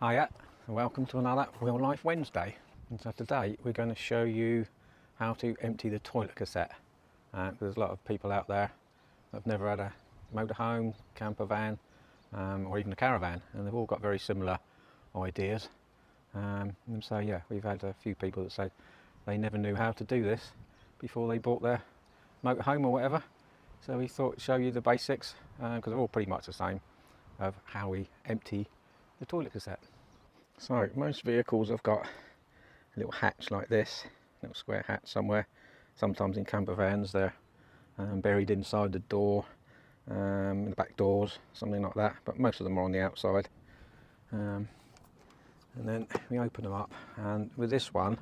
Hiya, and welcome to another Wheelife Wednesday. And so today we're going to show you how to empty the toilet cassette. There's a lot of people out there that have never had a motorhome, camper van, or even a caravan, and they've all got very similar ideas. And so yeah, we've had a few people that say they never knew how to do this before they bought their motorhome or whatever. So we thought to show you the basics, because they're all pretty much the same, of how we empty the toilet cassette. So most vehicles have got a little hatch like this, a little square hatch somewhere. Sometimes in camper vans they're buried inside the door, in the back doors, something like that, but most of them are on the outside. And then we open them up, and with this one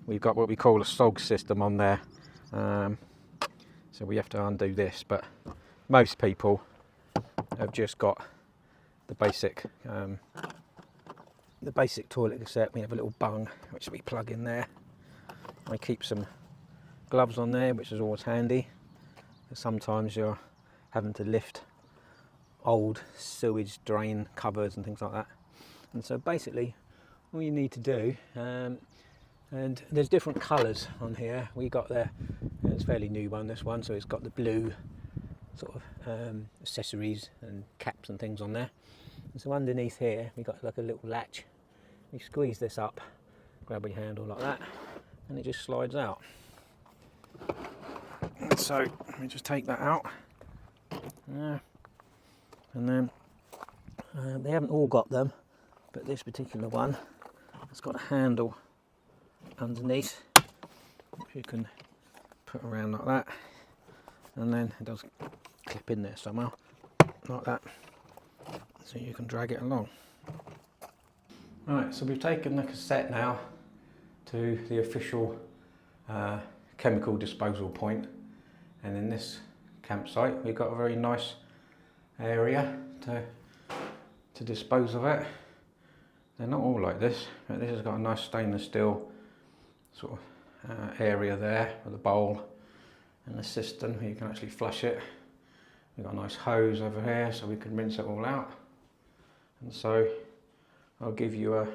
we've got what we call a SOG system on there, so we have to undo this, but most people have just got the basic toilet cassette. We have a little bung which we plug in there. I keep some gloves on there, which is always handy. Sometimes you're having to lift old sewage drain covers and things like that. And so basically all you need to do, and there's different colours on here. We got it's a fairly new one, this one, so it's got the blue sort of accessories and caps and things on there. And so underneath here we got like a little latch. You squeeze this up, grab your handle like that, and it just slides out. And so let me just take that out. And then they haven't all got them, but this particular one has got a handle underneath, which you can put around like that, and then it does clip in there somehow, like that, so you can drag it along. Right, so we've taken the cassette now to the official chemical disposal point, and in this campsite we've got a very nice area to dispose of it. They're not all like this, but this has got a nice stainless steel sort of area there with a bowl and a cistern where you can actually flush it. We've got a nice hose over here so we can rinse it all out. And so I'll give you a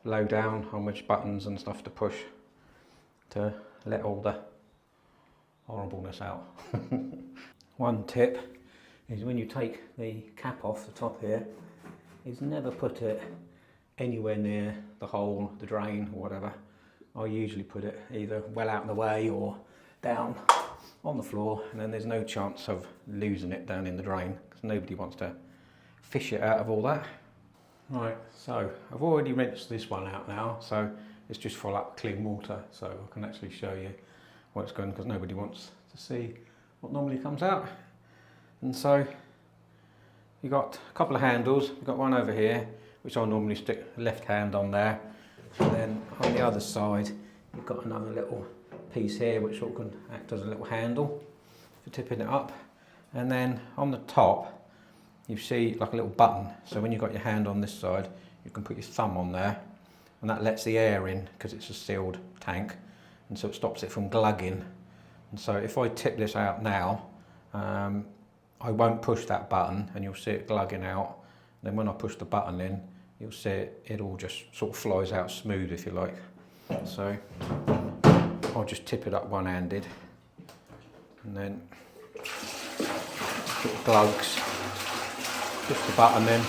lowdown on which buttons and stuff to push to let all the horribleness out. One tip is when you take the cap off the top here, is never put it anywhere near the hole, the drain or whatever. I usually put it either well out of the way or down on the floor, and then there's no chance of losing it down in the drain because nobody wants to fish it out of all that. Right, so I've already rinsed this one out now, so it's just full up clean water, so I can actually show you what's going, because nobody wants to see what normally comes out. And so you've got a couple of handles. We've got one over here which I'll normally stick left hand on there, and then on the other side you've got another little piece here which sort of can act as a little handle for tipping it up. And then on the top you see like a little button, so when you've got your hand on this side you can put your thumb on there, and that lets the air in because it's a sealed tank, and so it stops it from glugging. And so if I tip this out now, I won't push that button and you'll see it glugging out. Then when I push the button in, you'll see it all just sort of flies out smooth, if you like. So I'll just tip it up one-handed, and then it glugs. Push the button in and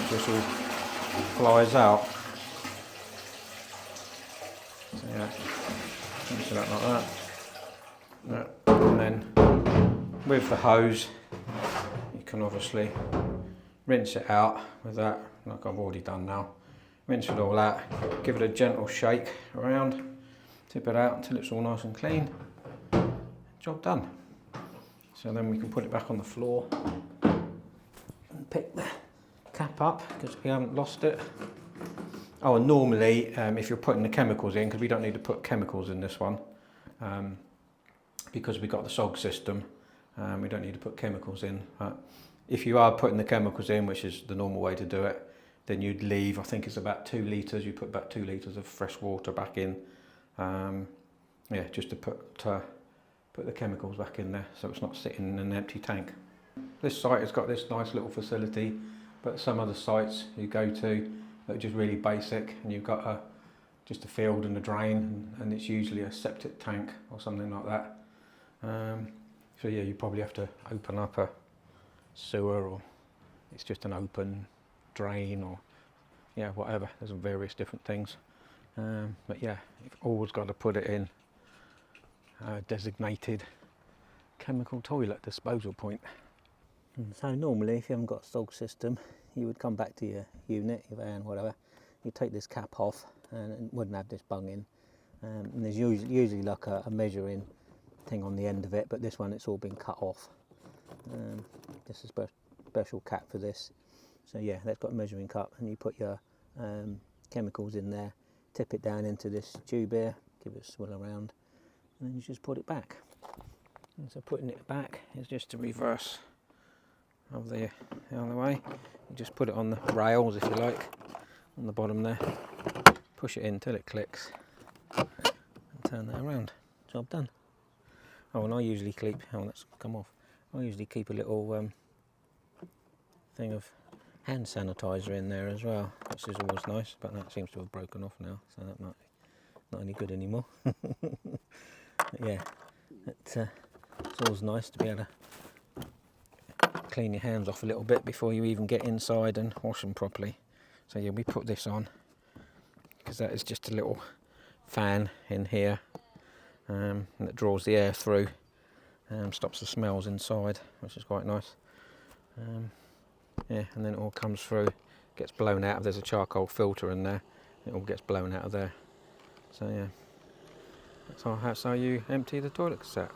it just all flies out. So yeah, finish it up like that. And then with the hose you can obviously rinse it out with that, like I've already done now. Rinse it all out, give it a gentle shake around, tip it out until it's all nice and clean. Job done. So then we can put it back on the floor and pick the cap up because we haven't lost it. Oh, and normally if you're putting the chemicals in, because we don't need to put chemicals in this one, because we've got the SOG system, we don't need to put chemicals in. If you are putting the chemicals in, which is the normal way to do it, then you'd leave, I think it's about 2 litres, you put about 2 litres of fresh water back in, yeah, just to put the chemicals back in there so it's not sitting in an empty tank. This site has got this nice little facility but some other sites you go to that are just really basic, and you've got just a field and a drain, and it's usually a septic tank or something like that. So yeah, you probably have to open up a sewer, or it's just an open drain, or yeah, whatever. There's various different things. But yeah, you've always got to put it in a designated chemical toilet disposal point. And so normally, if you haven't got a stog system, you would come back to your unit, your van, whatever. You take this cap off, and it wouldn't have this bung in. And there's usually like a measuring thing on the end of it, but this one, it's all been cut off. This is a special cap for this. So yeah, that's got a measuring cup, and you put your chemicals in there, tip it down into this tube here, give it a swirl around, and then you just put it back. And so putting it back is just the reverse of the other way. You just put it on the rails, if you like, on the bottom there, push it in till it clicks, and turn that around. Job done. Oh, and I usually keep, oh, that's come off. I usually keep a little thing of hand sanitizer in there as well, which is always nice, but that seems to have broken off now, so that might be not any good anymore. But yeah, it's always nice to be able to clean your hands off a little bit before you even get inside and wash them properly. So yeah, we put this on because that is just a little fan in here that draws the air through, stops the smells inside, which is quite nice. Yeah, and then it all comes through, gets blown out. There's a charcoal filter in there, it all gets blown out of there. So yeah, that's how you empty the toilet cassette.